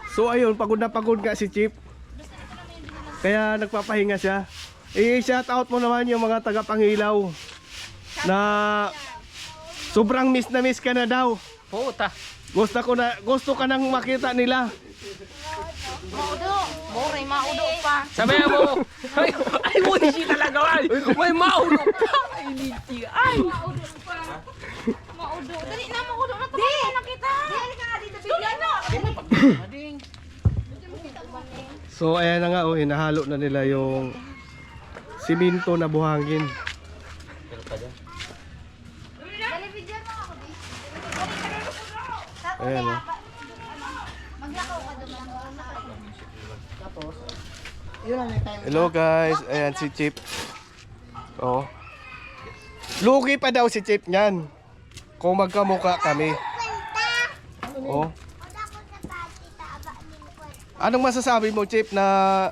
So ayun, pagod na pagod nga si Chip. Kaya nagpapahinga siya. I-shout out mo naman yung mga taga-Pangilaw na sobrang miss na miss ka na daw. Puta. Gusto ka nang makita nila. Maudo. Moray, maudo pa. Sabi mo. Ay, bullshit talaga. May maulo pa. Ay, liti. Ay. Maudo pa. Maudo. Dali na, maudo na. Tumakita na kita. Dali ka nga dito. Bigyan na. So ayan na nga, oh, hinahalo na nila yung siminto na buhangin. Dali, bigyan mo ako. Ayan, oh. Maglakaw ka doon. Tapos, yun lang may time. Hello guys, ayan si Chip. Oh. Lugi pa daw si Chip niyan. Kung magkamukha kami. Oh. Anong masasabi mo, Chip, na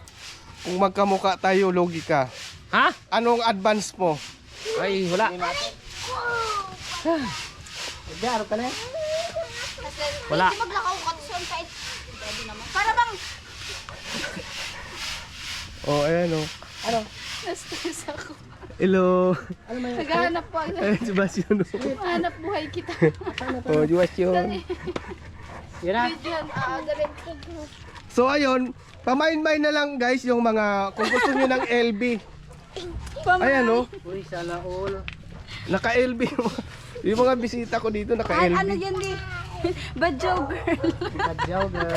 kung magkamukha tayo, lugi ka? Ha? Anong advance mo? Ay, wala. Garo ka na. Wala. Hindi maglakaw ka doon kahit. Para bang. Oh, ayan oh. Ano? Na-stress ako. Hello. Ano may Naghahanap po ako. Ayan si Basyon. Hanap buhay kita. Oh, di Basyon. Yun na. Diyan, galing ko. So ayun, pamain-main na lang guys yung mga, kung gusto nyo ng LB. Ayan oh, Uy, sana all. naka-LB. Yung mga bisita ko dito Ano naka-LB. yan di? Badyaw girl. Badyaw, girl.